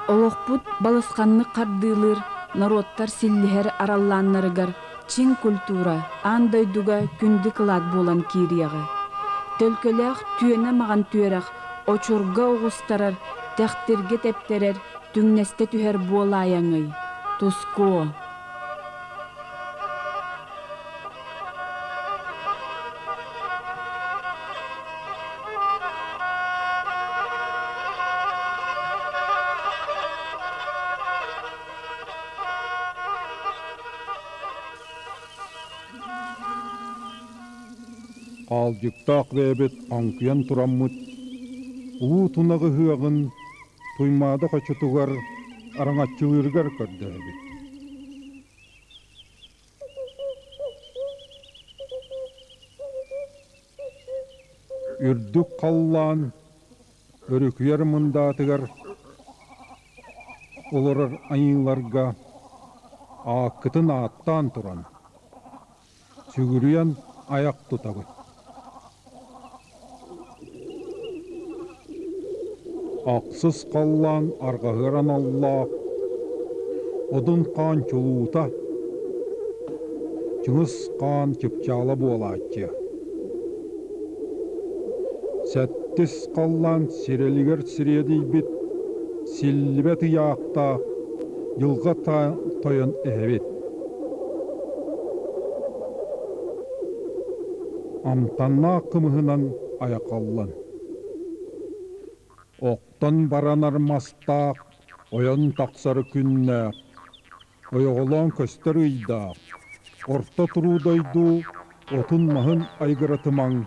Олохпут балысқанны қардылыр, народтар силлихер аралланнарыгар, чин культура, андайдуга күнді кылад болан кирияғы. Төлкөләқ түйені маған түйерақ, очурга оғыстарар, тәқтірге тәптерер, түңнесте түхер болайаңый. Туско. Алжыктақ бәбет аңқиян тұраммыт, ұлы тұнағы хыағын тұймады қачытуғар араңатчылырғар көрді бәбет. Үрдік қаллан, өрікер мұндатығар, оларар айыларға ақытын аттан тұран, сүгіріян аяқ тұтағыт. Ақсыз қаллан арғағыран Аллах, одын қан чулута, чыңыз қан чыпчалы болатчы. Сәттіс қаллан сирелігер сиреді бит, сілбет яқта, жылға тойын әбет. Амтанна қымығынан аяқаллан. Оқтан баранар мастақ, ойын тақсары күннәқ, ойығылан көстер ұйдақ, орта тұрудайды, отын мағын айғыратымаң,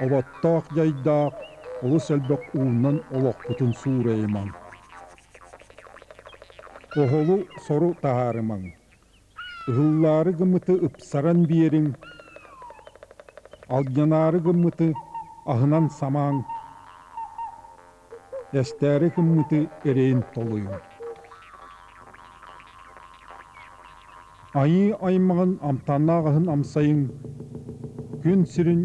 олаттақ жайдақ, олы сәлбәк уынан олақ бұтын сұрайымаң. Оғылы сору тағарымаң, ұғыллары ғымыты ұпсаран берің, алғанары ғымыты ағынан самаң, Эстәрі күмміті әрейін толуын. Айы аймағын амтанағығын амсайын, күн сірін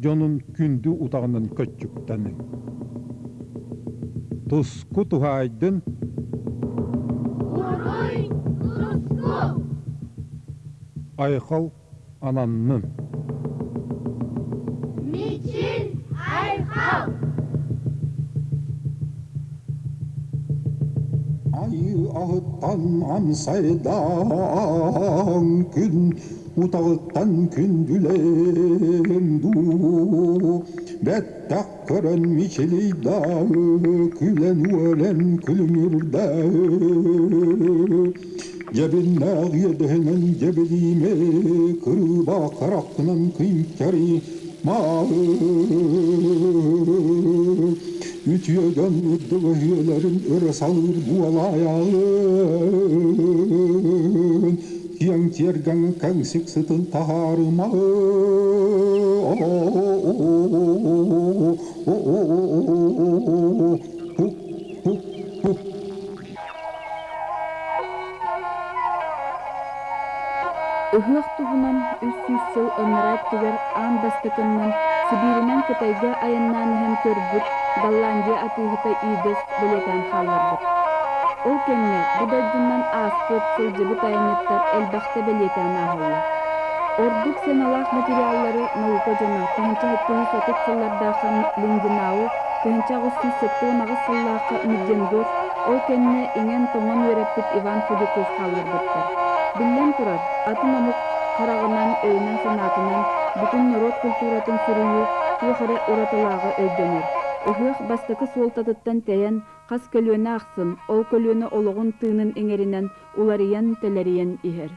жонын күнді ұтағынан көтчүктәнің. Туску тухайдын. Уруй, туску! Айқал ананның. Мичин айқал! Айы ағыттан амсайдан күн, ұтағыттан күн дүлемду. Бәттәк көрін мечелейдағы, күлен өлен күліңірді. Жебіннәғ едігінен жебелейме, күріба қараққынан күймкәрі мағы. Ütüyeden üddüğü hiyelerin öre salır bu alayağın. Kiyan terganı kangsik sıtın taharıma. Uhaq tuğunam üssüz sıl onarayt tüger an bastıkından Sibirinden Kıtayga ayından hem körbüt Gallandiya atıgıta ides böleten hallardır. Ol kenne budaycından aspıt sılcıbı tayanettar elbaqta beleten ahılla. Orduk senalaq materialları nauka jana tühünçe hettiği satık sıllardağın linginağı tühünçe ağussu settiği mağız sıllaqa müdjendur ol kenne ingen toğun vereptit Ivan Fudikov hallardır. Billen turar, atın amuk karağından öynen sanatından bütün narod kulturatın sürüyü yuxarı uratılağı öydönür. Uhıq bastakı soltatıttan teyen qas kölüene axsın, ol kölüene oluğun tığının eŋerinden ulariyen teleriyen iher.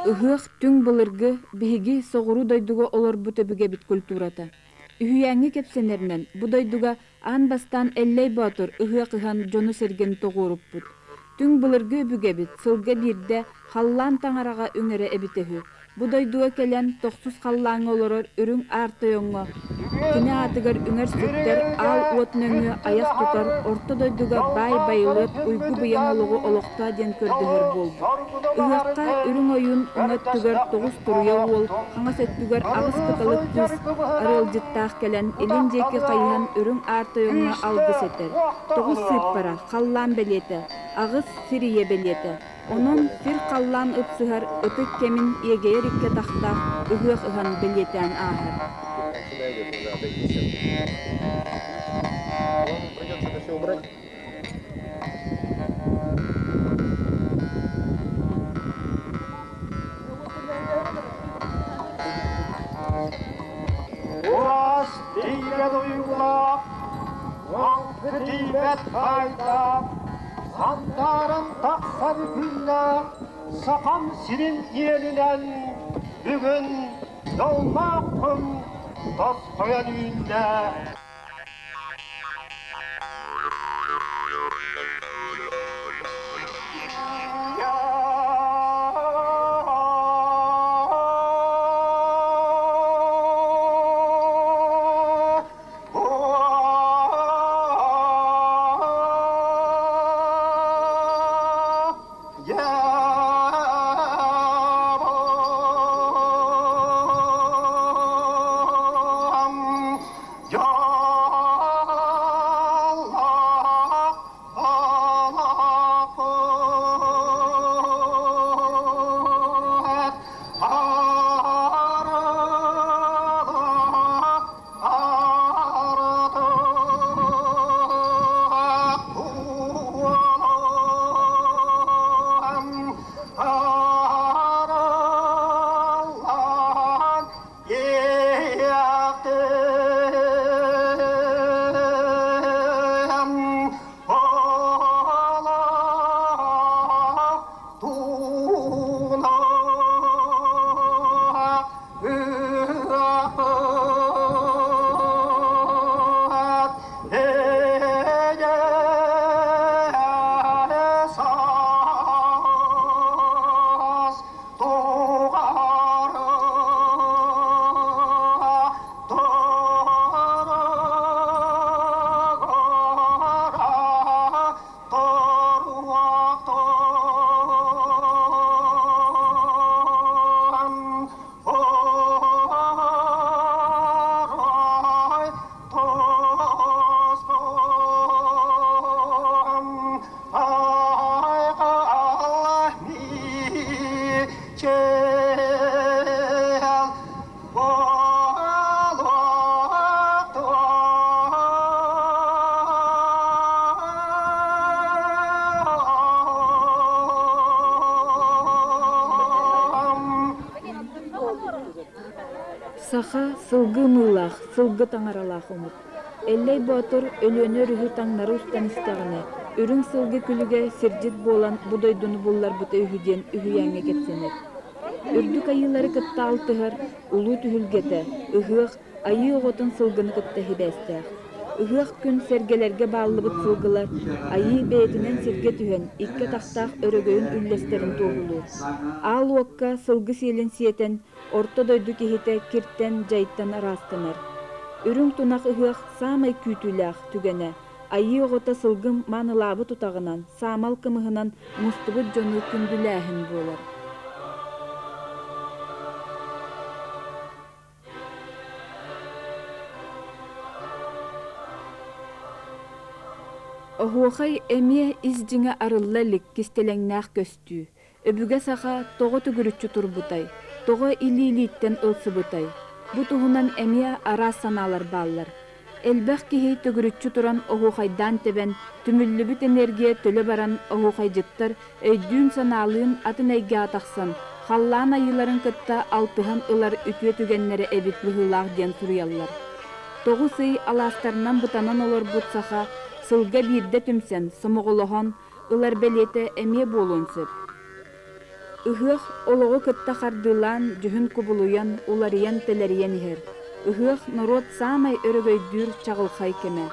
Ыһыах түң былыргы биһиги соҕуру дойдуга олор бүтөбүгэ бит культурата. Үһүйәңи кепсенернен бу дойдуга ан бастан эллей батыр ыһыах ыһан жону серген тоҕуруппут. Түң былыргы бүгэ бит сылга бирде халлаан таңарага үңере эбитеһү. Бу дойдуга келен тохсус халлааҥы олорор үрүң аартойоҥҥо. Кини атыгар үңер сүттер ал уотнөҥү аяк тутар орто дойдуга бай-байлыт уйгу быяҥылыгы олохта диэн көрдөһөр буолбут. Ыһыакка үрүң ойун уҥат түгөр тоҕус туруя уол хаҥа сөттүгөр агыс кыталык кыыс арыылдьыттаах келен илин диэки хайыһан үрүң аартойоҥҥо алгыс этер. Тоҕус сыыппара халлаан белиэте, агыс сирие белиэте. Онон сир халлаан ыпсыһар ытык кемин иэгейэр икке тахтаах ыһыах ыһан белиэтээн ааһар. Придется это все убрать. Uras tiiga duygular, vankıtibet kayda, sandarın taksadı günler, sakam sinin yerinen, bugün yolmakım, tas koyan ünle. Саха сылгы мыылаах, сылгы таңаралаах умут. Эллей батыр өлөнөр үһү таңнары устан истегine. Үрүң сылгы күлүгө сиржит болан будойдуну буллар бута үһүден үһүйәңе кетсенер. Үрдүк айылары кытта алтыһар, улуу түһүлгете, ыһыах айы оҕотун сылгыны кытта хибэстээх. Ыһыах күн сергелерге бааллыбыт сылгылар, айы бэйэтинен сирге түһэн, икке тахтаах өрөгөйүн үллестерин туоһулуу. Аал уокка сылгы сиэлин сиэтен, орто дойду кихите киртен жайттан арастанар. Үрүң тунах ыһыах саамай күүтүүлээх түгэнэ. Айы оҕота сылгым маанылаабы тутагынан, саамал кымыһынан мустубут дьону күндүлээһин буолар. Оһуохай эмие из дьиҥэ арыллалик кистелэҥнээх көстүү. Өбүгэ саха тоҕо түгүрүччү турбутай, тоҕо илиилииттен ылсыбытай. Бу туһунан эмие араас санаалар бааллар. Элбэх киһи түгүрүччү туран оһуохайдаан тебен, түмүллүбүт энергия төлө баран оһуохайдьыттар өйдүүн санаалыын атын эйге атахсан, халлаан айыларын кытта алтыһан ылар үтүө түгеннере эбит быһыылаах диэн суруяллар. Тоҕу сый алаастарынан бутанан олор бут саха, сылга биирде түмсен, сомоголоһон, ылар белиэте эмие буолуун сөп. Ыһыах олоҕо кытта хардылаан жүһүн кубулуян уларыян телериен иһэр. Ыһыах народ саамай өрөгөйдүүр чаҕылхай кеме.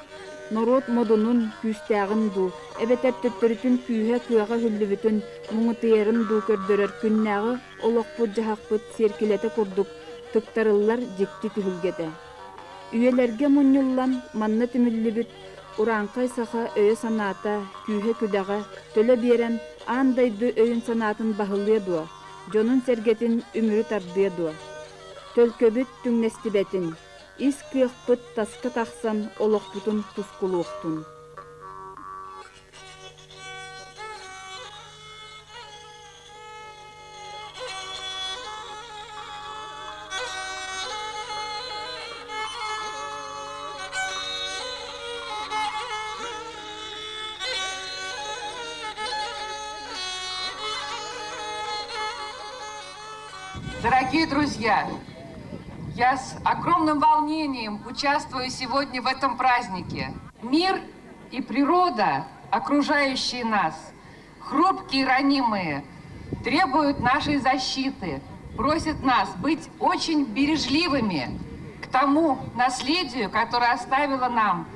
Народ модунун күүстээҕин дуу, эбетертөттөрүтүн күүһэ кыаҕа хүллүбүтүн муҥутыйарын дуу көрдөрөр күннээҕи олохпут жаһахпыт сиэркилете курдук тыктарыллар дьикти түһүлгете. Үелерге мунньуллан манна түмүллүбүт ураанхай саха өйө санаата күүһэ күдэҕэ төлө биэрэн аандайды өйүн санаатын баһыллыа дуо, дьонун сергетин үмүрү тардыа дуо. Төлкөбүт түҥнестибэтин, ис кыахпыт таска тахсан олохпутун тускулуохтун. Дорогие друзья, я с огромным волнением участвую сегодня в этом празднике. Мир и природа, окружающие нас, хрупкие и ранимые, требуют нашей защиты, просят нас быть очень бережливыми к тому наследию, которое оставила нам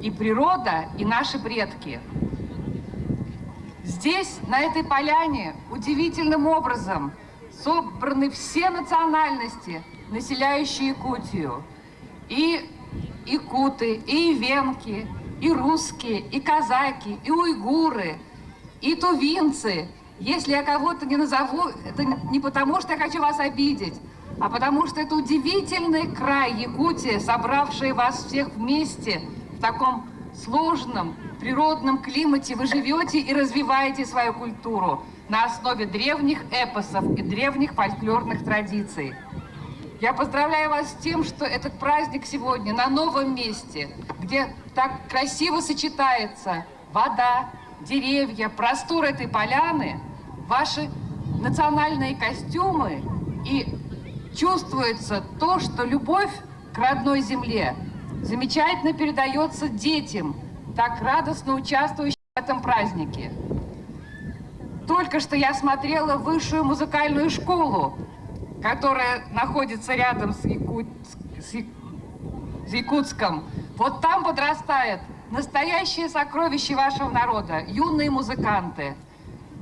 и природа, и наши предки. Здесь, на этой поляне, удивительным образом собраны все национальности, населяющие Якутию. И якуты, и ивенки, и русские, и казаки, и уйгуры, и тувинцы. Если я кого-то не назову, это не потому, что я хочу вас обидеть, а потому что это удивительный край Якутия, собравший вас всех вместе в таком сложном природном климате. Вы живете и развиваете свою культуру на основе древних эпосов и древних фольклорных традиций. Я поздравляю вас с тем, что этот праздник сегодня на новом месте, где так красиво сочетается вода, деревья, простор этой поляны, ваши национальные костюмы, и чувствуется то, что любовь к родной земле замечательно передается детям, так радостно участвующим в этом празднике. Только что я смотрела высшую музыкальную школу, которая находится рядом с Якутском. Вот там подрастает настоящее сокровище вашего народа, юные музыканты.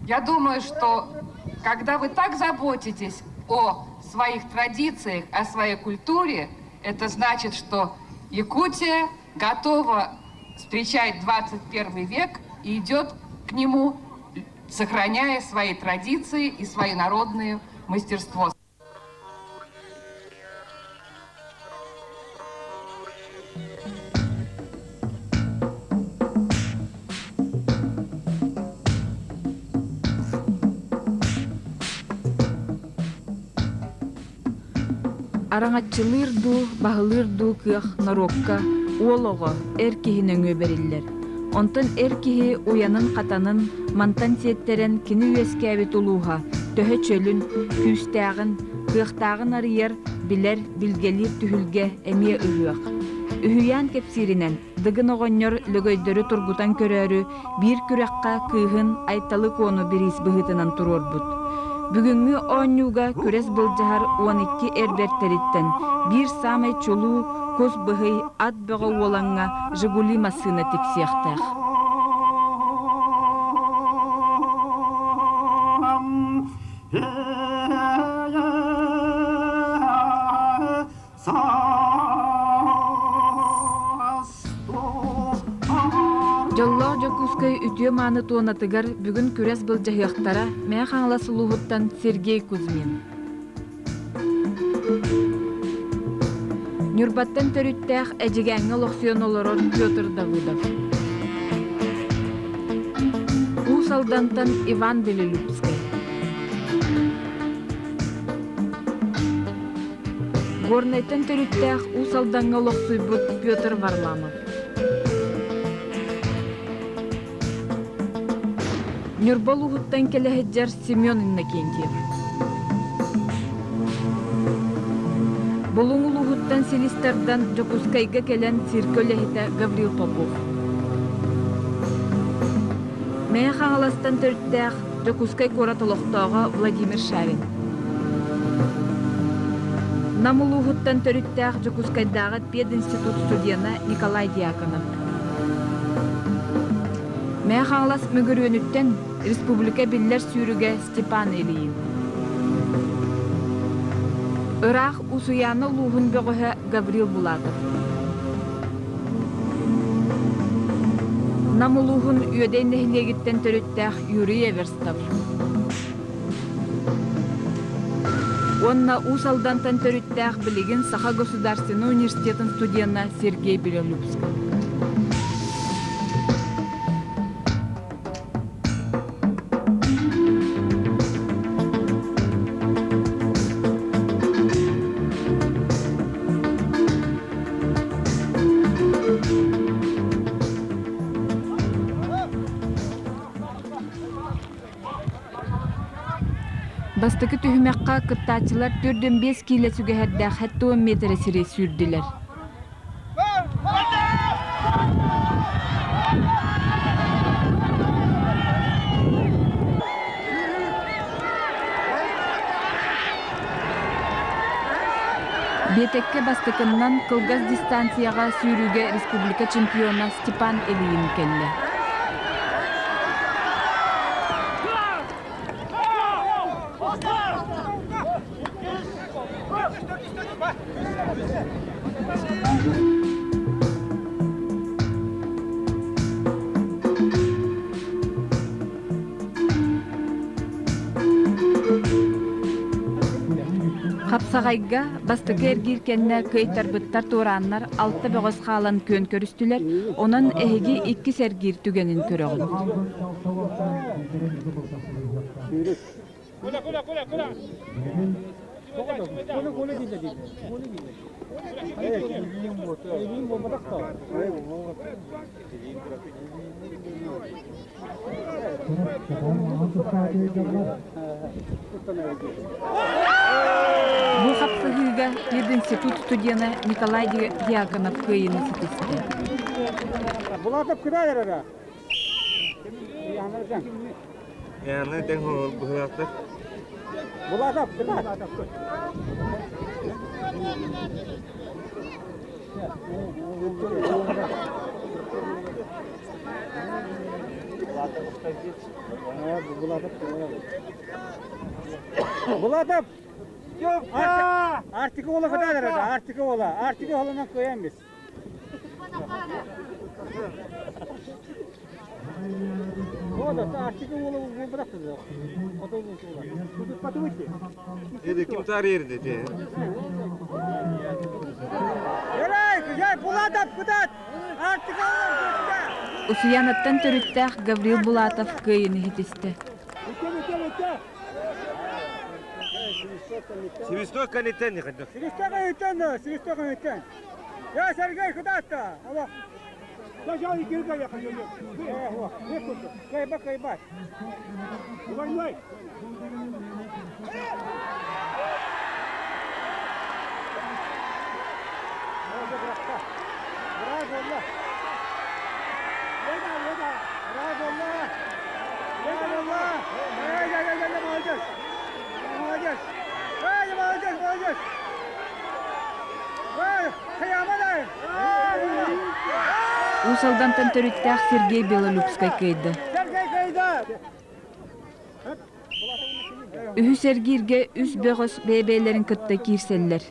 Я думаю, что когда вы так заботитесь о своих традициях, о своей культуре, это значит, что Якутия готова встречать 21 век и идет к нему, сохраняя свои традиции и свое народное мастерство. Араңатчылырду, баһылырду кыах нарокка, уолого эркиһин өңө бериллер. Онтон эркиһи уянын катанын, мантан сиеттерен кини үескәбит улууха, төһө чөлүн, күүстääгин, кыахтаагын арыйар, билер, билгелир түһүлге эмие ыһыак. Үһүйән кепсиринен, дыгын оҕонньор лөгөйдөрү тургутан көрөөрү, бир күрэхха кыыһын айталы куону бирис быһытынан турорбут. Бүгүнгү оонньууга күрес былжаһар 12 эрбертериттен, бир самай чулуу, көз быһый ат бөҕө уолаңҥа «Жигули» массыына тиксиэхтээх. Жоллоо жокускай үтүө мааны туонатыгар бүгүн күрес былжаһыахтара мэ хаҥласылууһуттан Сергей Кузьмин. Нюрбаттан төрүттээх эдьигэҥҥэ олохсуон олорор Петр Давыдов. Усалдантан Иван Белелюбский. Горнайтан төрүттээх усалданҥа олохсуйбут Петр Варламов. Нюрбалуһуттан келэһэдьэр Семен Иннокентьев. Болуңулуһуттан Селистердан Жокускайга келен циркөлэһитэ Гаврил Попов. Мэ хаҥаластан төрүттээх Жокускай кора толоқтоға Владимир Шарин. Намулуғыттан төріттәқ Жокускайдағы пединститут студияна Николай Дьяконов. Мәғаңлас мүгірөнүттен Республика Биллер сүйріге Степан Элиин. Ырақ усуяны луғын бөғігі Гаврил Булатов. Намулуғын үйеден нәхілегіттен төріттәқ Юрий Эверстов. Онна усалдантан төріттәқ білігін Саха Государственный университетін студияна Сергей Белолюбский. Бастықы түхімеққа кыттачылар 4-5 киле сүгәһәрдә хәтта 10 метр сире сүрдиләр. Бетекке бастықыннан кылгаз дистанцияға сүйрүгә республика чемпионы Степан Элиин келді. Қапсағайға бастықы әргеркенне көйтарбыттар тураннар 6 бөғыз қалан көн көрістілер, онын әйге 2 сәргер түгенін көріғын. Бұл қапсығыға пединститут студияны Николай Дьяконов көйіні сетесті. Булатов күдәдер әді? Яны тәң бұғырақты. Булатов күдәд? Булатов! Артикы ола күдәдер әді? Артикы ола. Артикы олынан көйен біз. Артикы ола бұрақты да. Құдық паты өтті. Еді кім тарерді де? Булатов күдәд! Артикы олан көтті! Усуянаттан төріттәқ Гаврил Булатов көйіні хетесті. Свисток канеттен не ходил. Свисток канеттен. Я Сергей куда-то. Алло. Даже и кирка я хочу. Кайба. Давай. Усалдантан төріттәқ Сергей Белолюбский көйді. Үхі сәргерге үз бөғыз бәйбәйлерін күтті кирселлер.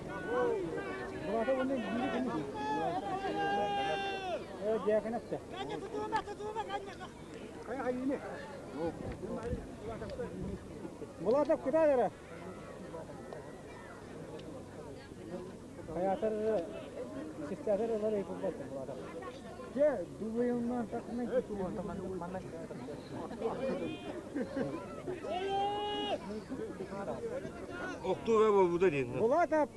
Булатов күдәдер? Hayatlar sistemler olarak yapıldı burada. Ya duyuyorlar takımı gitti bu zaman manlar. Oktuğu bu da değil. Bulata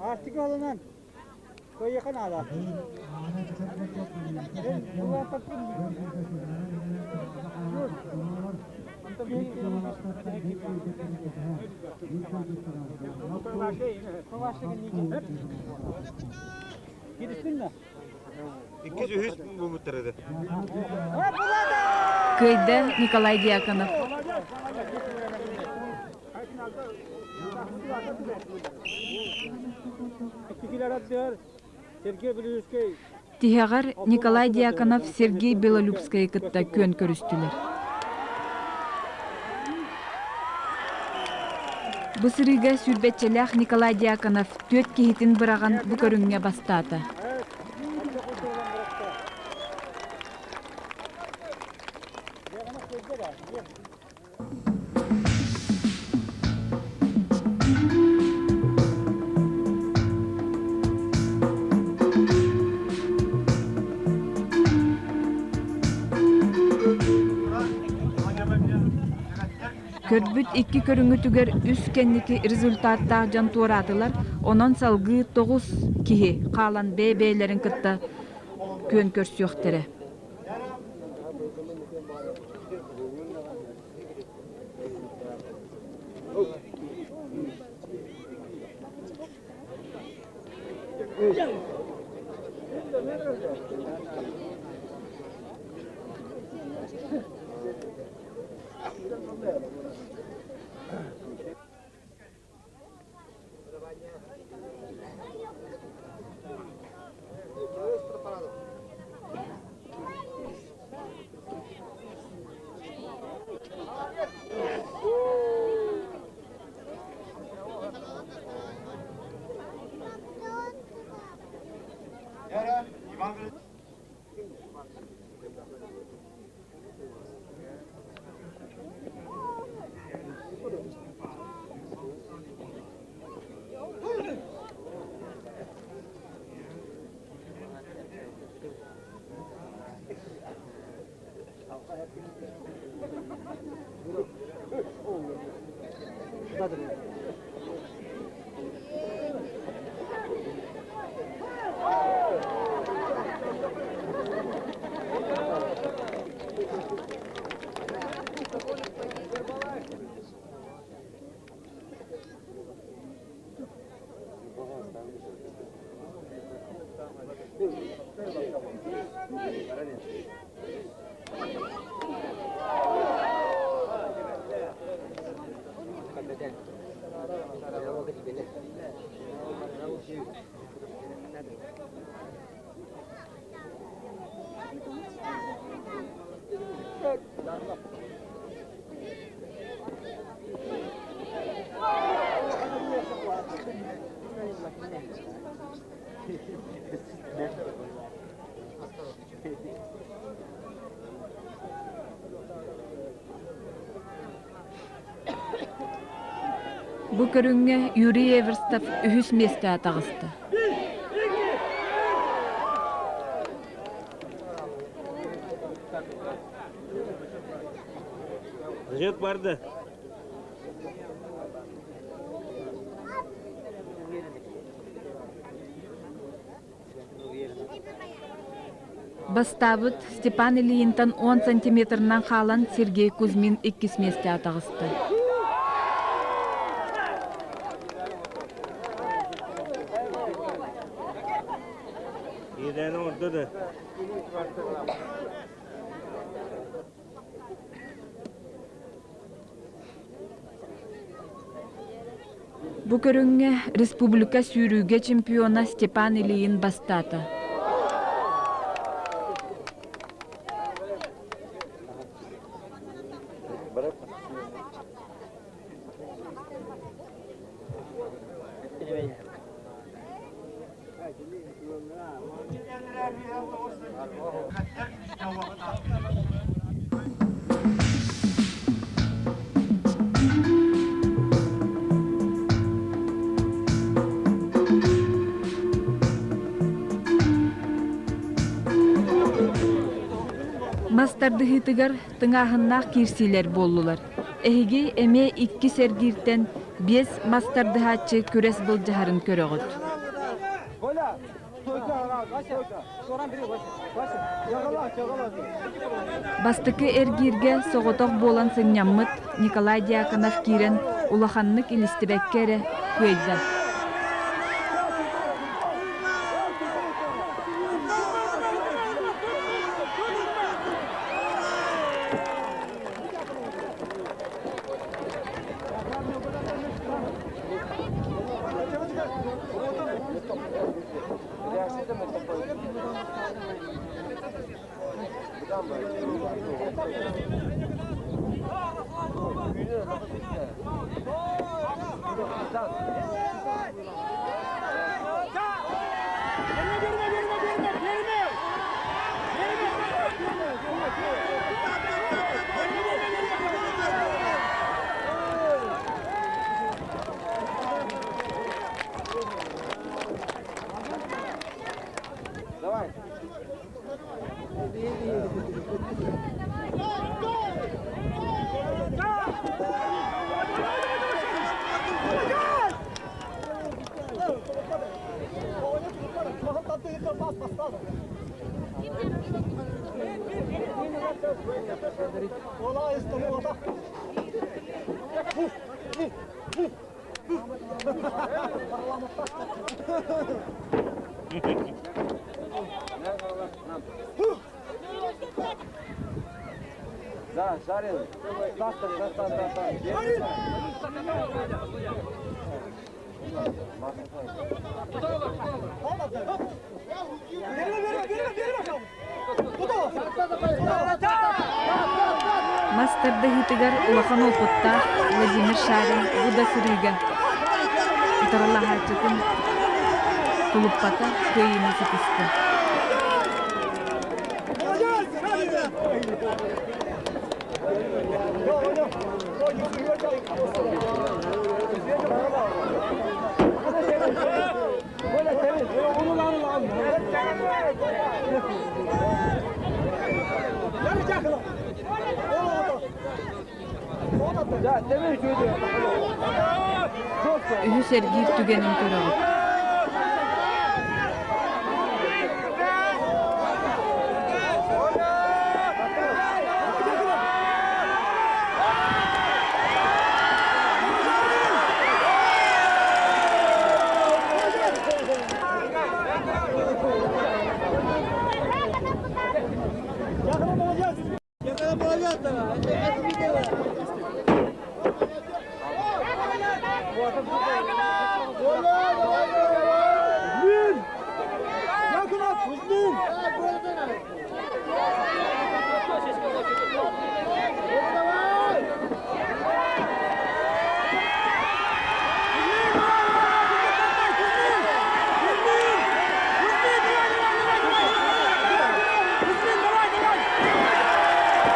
artık alınan koy yakın ala. Bulata İkinci hüs bu muhtarıdı. Bulata! Кыйда Николай Дьяконов. Тихагар Николай Дьяконов, Сергей Белолюбская кытта көн көрүстүлөр. Бысырыга сүрбетчелях Николай Дьяконов төт кихитин быраган бу көрүнгө бастата. Көрбүт икки көрүңүтүгер үс кенники результаттаа жан туаратылар, онон салгы 9 кихи каалан бэйлерин кытта көн көрсүөхтере. Бу көрүнгө Юрий Эверстов үһүс месте атагысты. Зачет барды. Бастабыт Степан Ильинтан 10 сантиметрнан халан Сергей Кузьмин 2 месте атагысты. Yedeni orada da. Бу көрүнгө республика сүйрүүгө чемпиона Степан Ильин бастата. Мастардыгытыгар тыңахыннах кирсилер боллулар. Эһиги эме 2 сергиртен 5 мастардыгачы көрес былжахарын көрөгөт. Бастыкы эргирге соғотоқ болан сынняммыт Николай Дьяконов кирен улаханнык илистибеккере көйдза. Да, жарил. Мастерда хитигар улахан опутта Владимир Шарин Будасырига. Итаралла хачытын тулуппата көйіні сетісті. Ühü sergir tügenin körüğü.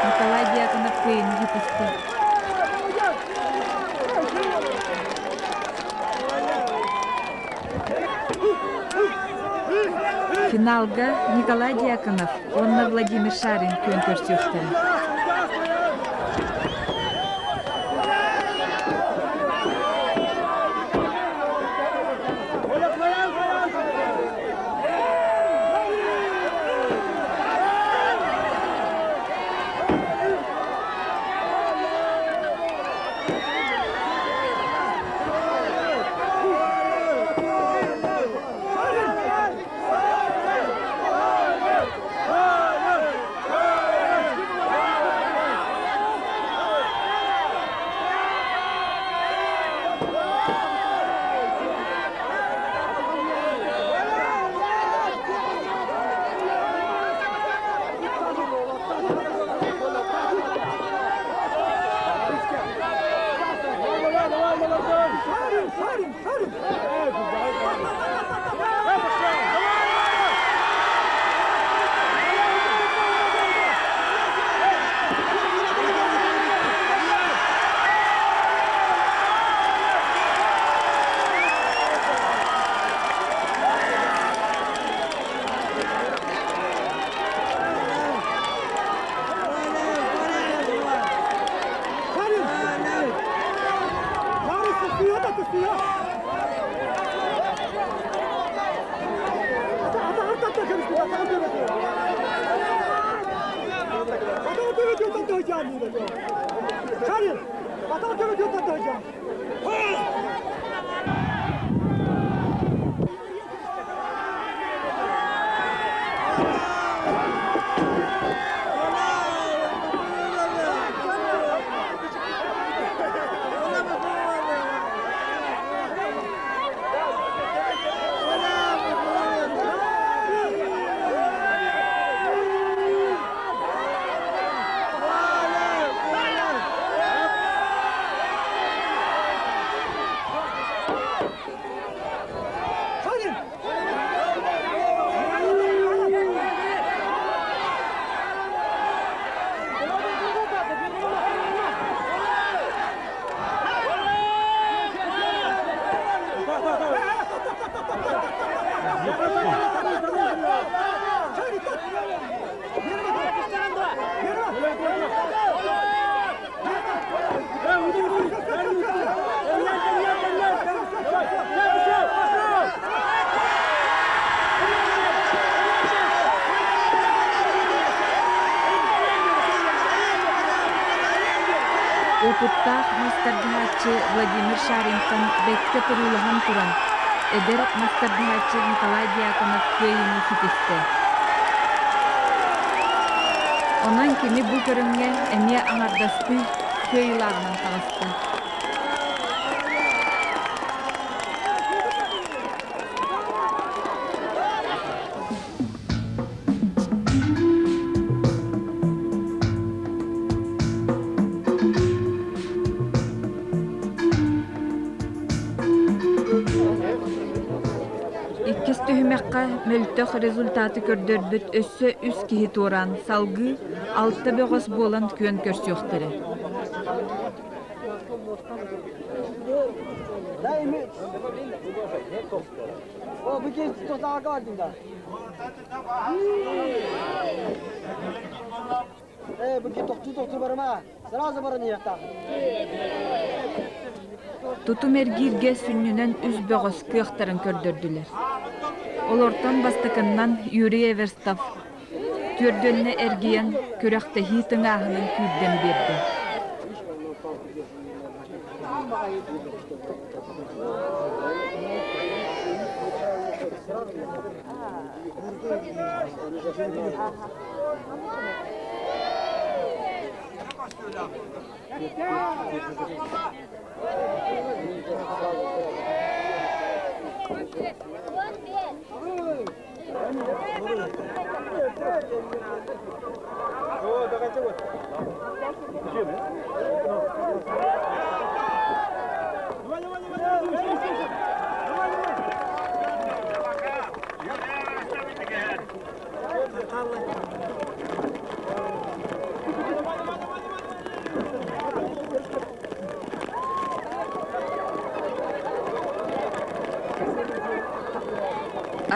Николай Дьяконов көйіні жетісті. Финалга Николай Дьяконов, онна Владимир Шарин көн көрсөктү. Опыттах мастардыхачы Владимир Шаринтон бәкке тұрулыған тұран. Эдер мастардыхачы Николай Дьяконов көйіні хитісті. Онан кеми бұл көріңе әме аңардасты көйлағынан тағысты. Иккис түхімәққа мөлтөк результаты көрдөрбүт өссө үс кихи туран салгы 6 бөгөс болан көн көрсөктөрі. Тутум эргирге сүннүнен үз бөгөс кыактарын көрдөрдүлер. Олортон бастыкыннан Юрий Эверстов түрдөнне эргиен көрөкте хитин ахынын күйден берди.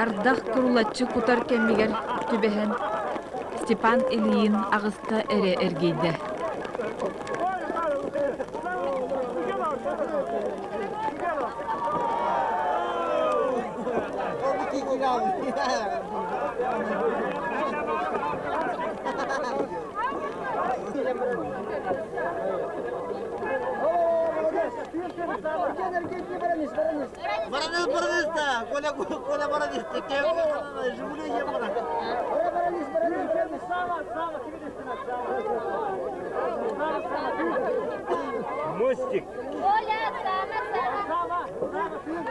Ардах курулатчы кутар кеммигер түбэһэн Степан Ильин агыста эре эргейде. Баранис-да, Коля Баранис, Жигули є Баранис. Мостик. Коля, сама.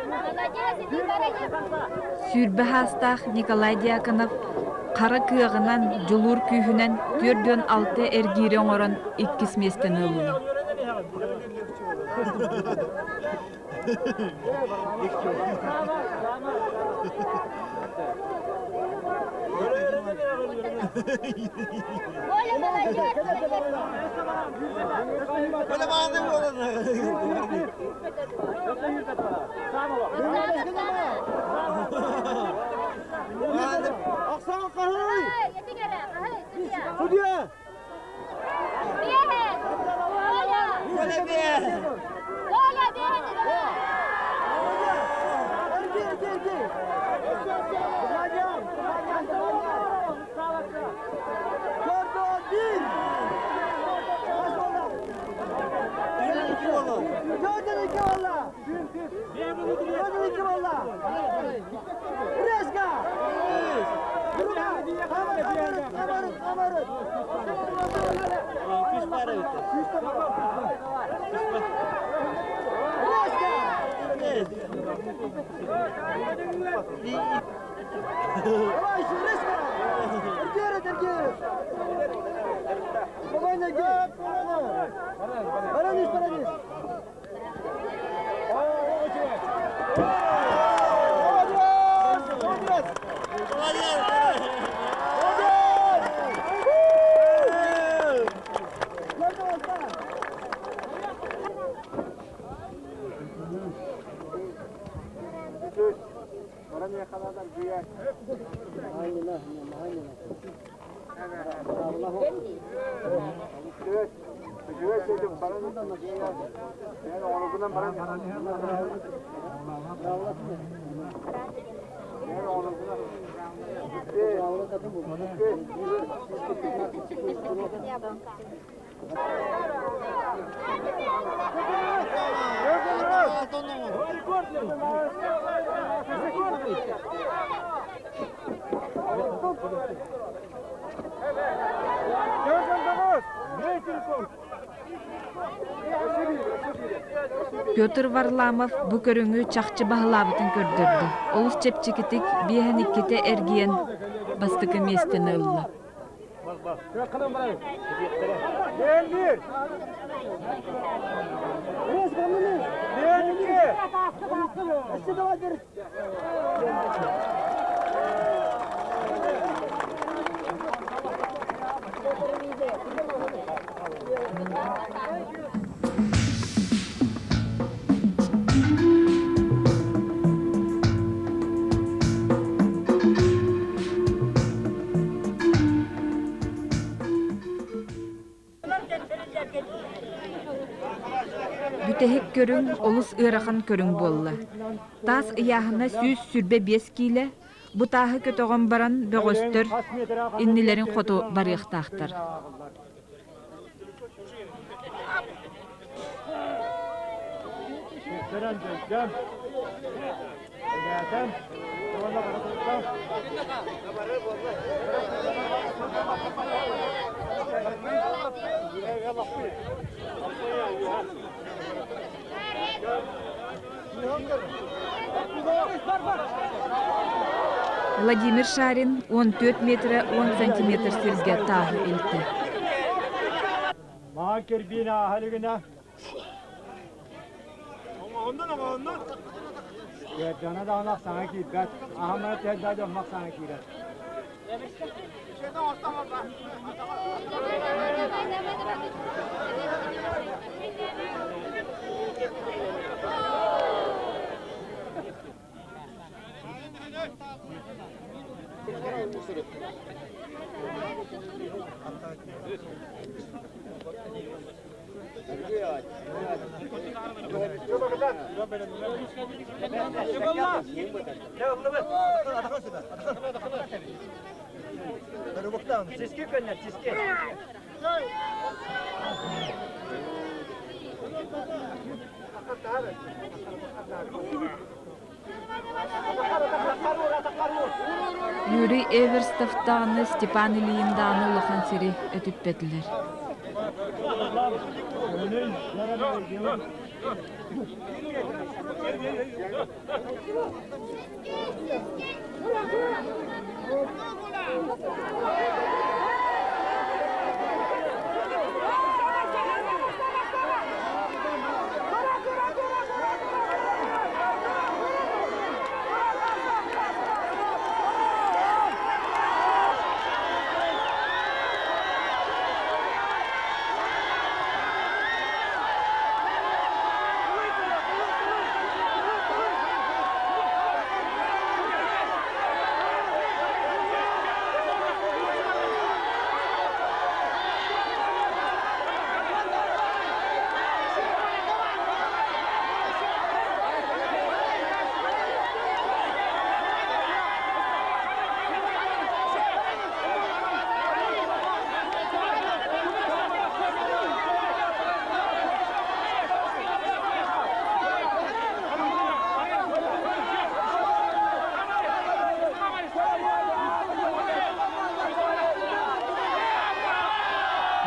Молодец, иди, Баранис. Сүрбе хастах Николай Дьяконов қары кыағынан жолур күйінен 4-6 эргире оңорон 2 местен ылы. Коля, молодец. Коля Баранис. Аксан kahır. Судья. Коля бе. Петр Варламов бу көрүңү чакчы баһылабытын көрдөрдү. Олус чепчикитик биэханикките эргиен бастыкы местен ылла. Бүтехик көрүң олус ырахан көрүң болла. Тас ыяхына сүз сүрбе 5 киле, бутахы көтөгөн баран бөгөстөр, иннилерин хоту барыктактар. Владимир Шарин 14 метр 10 сантиметр сирге тағы илті. Маға кербейін ағалығына. Ondan. Cana da almak sana ki, ben ahmına tehdide olmak sana ki. Şeyden ortam orada. Тиски көнне, тиски. Юрий Эверстов даны, Степан Ильин даны улахан сири өтүппетилер.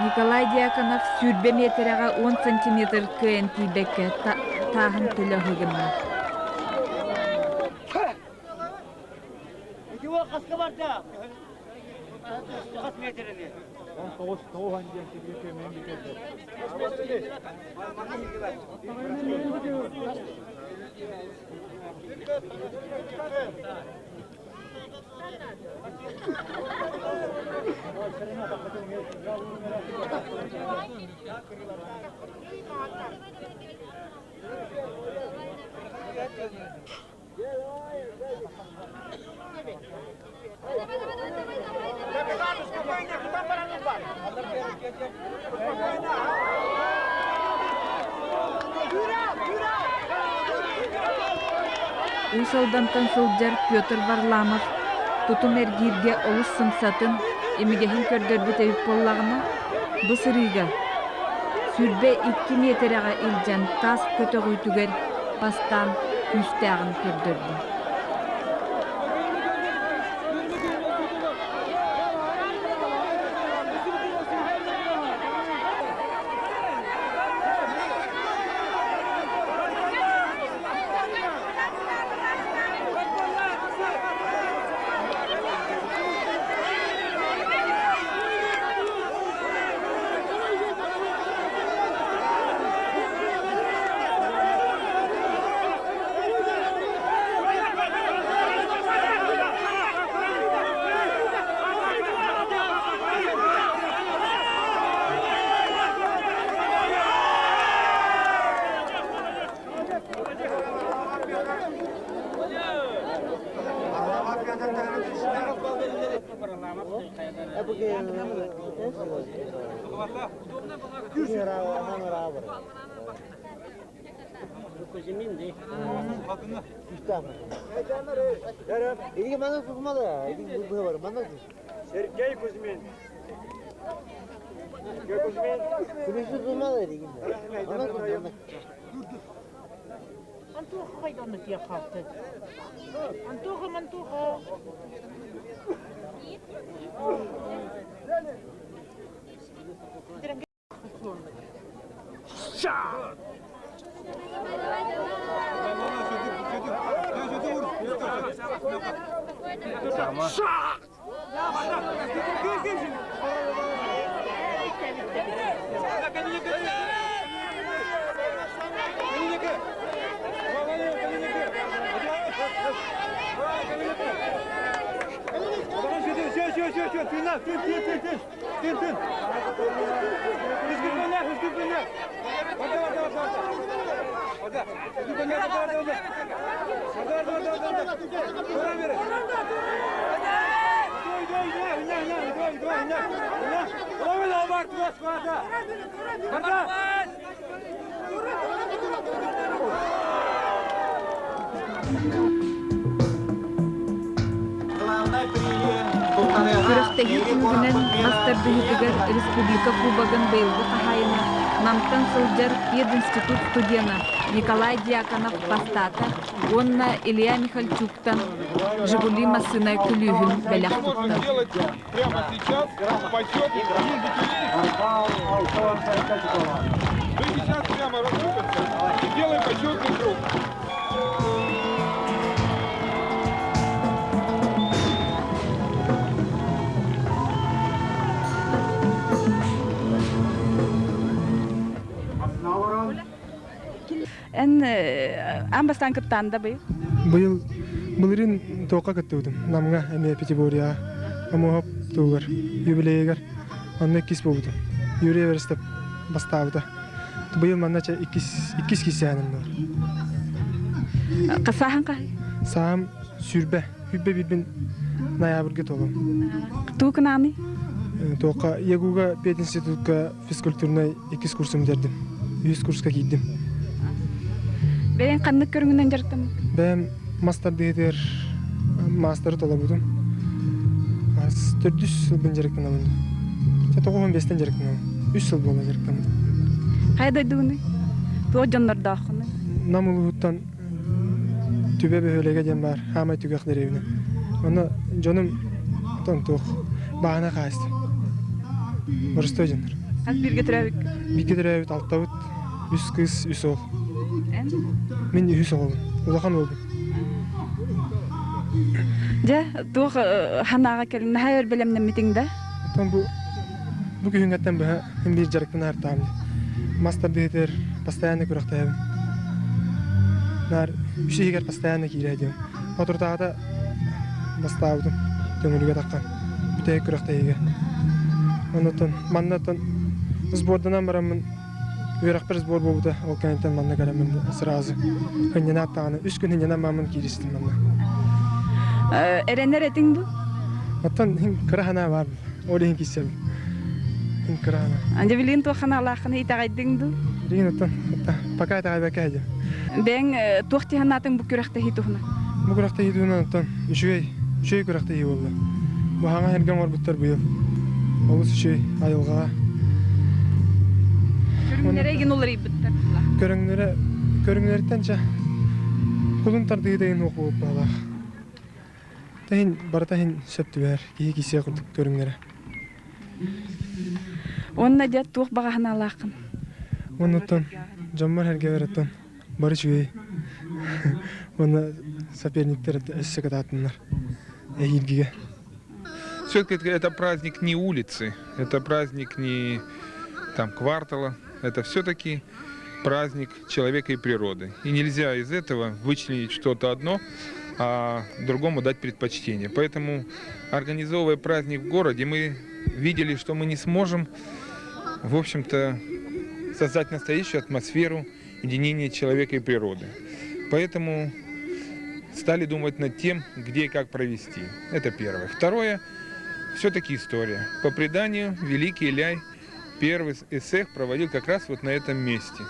Николай Дьяконов сүрбе метрага 10 сантиметр кыйын тибекке тағын тілі ғығынна. Эти каска бар да. Кас метріне. 19 анден тибекке мемлекет. Усалдан консулдер Петр Варламов тутум эргирге олус сымсатын эмигехин көрдөрбүт эбип боллагына бу сырыйга сүрбе 2 метрага илжан тас көтөгүйтүгер бастан күстагын көрдөрдү. İlgi bana tutmadı. İlgi bu var. Bana tut. Сергей Кузьмин. Сергей Кузьмин. Kulüsü tutmadı ilgi. Bana tut. Антоха кайдан тия калды. Антоха. Күрәхтәге күнгенен Мастер-Дыгытыгар Республика Кубогын быйылгы кахайына Намтан сылжар пединститут студена Николай Дьяконов Пастата, онна Илья Михальчуктан «Жигули» масынай күлігін бәләк тұтты. Прямо сейчас почет Вы сейчас прямо расступимся и делаем почетный круг. Ан бастан кыттанда бый. Былырын тоқа кыттыудым. Намга эме Петербурга, амоп тугар, юбилейгар. Анна кис болду. Юрий верстеп бастабыда. Быйыл маннача 2 кисяным бар. Касахан кай? Саам сүрбе. Хүббе билбин ноябрьге толом. Тукнаны? Тоқа Ягуга пединститутка физкультурный 2 курсум дердим. 100 курска кийдим. Бен канны көрүнгүнөн жарыктым. Ben Master-Dыгытыгар мастер тола будум. 400 жыл бен жарыктан алынды. 95-тен жарыктан алынды. 3 жыл болду жарыктан. Кайда дууны? Тоо жоннордо акыны. Намулуттан түбе бөлөгө дем бар. Хамай түгөк деревине. Аны жонум тонтук баана кайсты. Борстой жонор. Аз бирге төрөбүк. Бирге төрөбүт алтабыт. 100 кыз, 100 ол. Мен 100 ол. Улахан болду. Же, тоо ханага келин хайыр белемне митингде. Тон бу күнгөттөн бе бир жарыктан артам. Мастер-Дыгытыгар постоянно көрөктөйм. Нар үшегер постоянно кирәдем. Отуртагда бастаудым. Төмөлгө таккан. Бүтөй көрөктөйгө. Онотон маннатон сбордан барамын. Уйрак бир сбор болду. Ол кенттен манна келемин сразу. Хыннана аттаганы 3 күн хыннана мамын киристим манна. Эренер этиң бу? Оттон кырахана бар. Олин кисем. Кырахана. Анде билин то ханалахны итагайдың бу? Рин оттон пока тагайбакаҗа. Бен тохти ханатын бу көрөктө хитухна. Бу көрөктө хитуна оттон үшүгөй Үшөй көрәкті ие болды. Бұхаңа әрген орбуттар бұйыл. Олыс үшөй айылға. Көріңнереген олар ибіттір. Көріңнерден Kulun tardığıdayın okup bağlaq. Tahin baratahin söptü ver. Kisiye kurduk görünlere. Onunla da tuğ bağağına alaqın. Onundan jammar herge veretten. Barış üyey. Ona соперниктер эссек ататынlar. Эйгиге. Все-таки это праздник не улицы, это праздник не там квартала, это все-таки праздник человека и природы. И нельзя из этого вычленить что-то одно, а другому дать предпочтение. Поэтому, организовывая праздник в городе, мы видели, что мы не сможем, в общем-то, создать настоящую атмосферу единения человека и природы. Поэтому стали думать над тем, где и как провести. Это первое. Второе, все-таки история. По преданию, великий Иляй первый эссех проводил как раз вот на этом месте.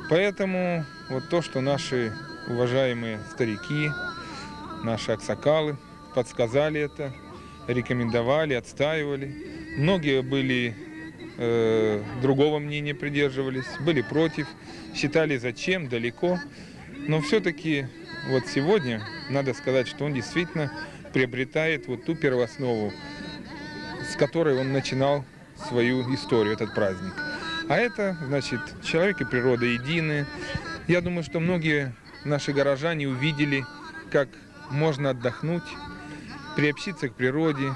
Поэтому вот то, что наши уважаемые старики, наши аксакалы подсказали это, рекомендовали, отстаивали. Многие были другого мнения придерживались, были против, считали зачем, далеко. Но все-таки вот сегодня надо сказать, что он действительно приобретает вот ту первооснову, с которой он начинал свою историю, этот праздник. А это, значит, человек и природа едины. Я думаю, что многие наши горожане увидели, как можно отдохнуть, приобщиться к природе,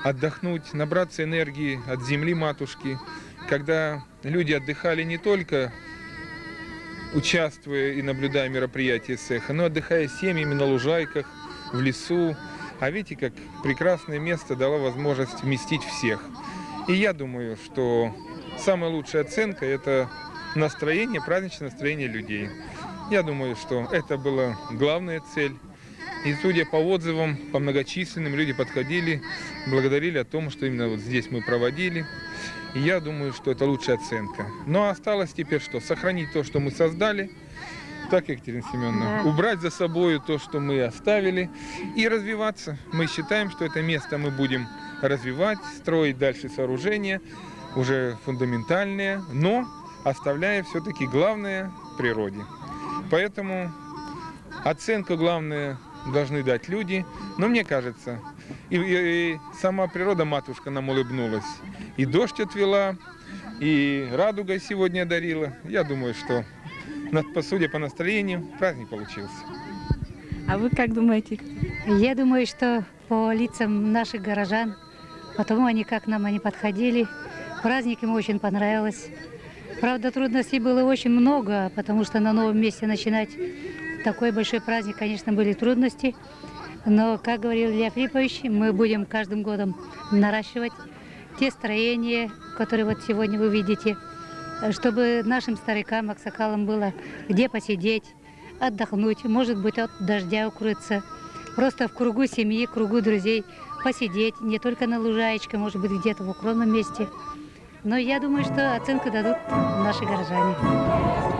отдохнуть, набраться энергии от земли матушки, когда люди отдыхали не только участвуя и наблюдая мероприятия эссеха, но отдыхая семьями на лужайках, в лесу. А видите, как прекрасное место дало возможность вместить всех. И я думаю, что самая лучшая оценка – это настроение, праздничное настроение людей. Я думаю, что это была главная цель. И судя по отзывам, по многочисленным, люди подходили, благодарили о том, что именно вот здесь мы проводили. И я думаю, что это лучшая оценка. Но осталось теперь что? Сохранить то, что мы создали. Так, Екатерина Семеновна, да. Убрать за собой то, что мы оставили, и развиваться. Мы считаем, что это место мы будем развивать, строить дальше сооружения, уже фундаментальные, но оставляя все-таки главное природе. Поэтому оценку главное должны дать люди. Но мне кажется, и сама природа, матушка, нам улыбнулась. И дождь отвела, и радуга сегодня дарила. Я думаю, что, судя по настроению, праздник получился. А вы как думаете? Я думаю, что по лицам наших горожан, потому как нам они подходили, праздник им очень понравилось. Правда, трудностей было очень много, потому что на новом месте начинать такой большой праздник, конечно, были трудности. Но, как говорил Илья Филиппович, мы будем каждым годом наращивать те строения, которые вот сегодня вы видите, чтобы нашим старикам, аксакалам было где посидеть, отдохнуть, может быть, от дождя укрыться, просто в кругу семьи, в кругу друзей посидеть, не только на лужаечке, может быть, где-то в укромном месте. Но я думаю, что оценку дадут наши горожане.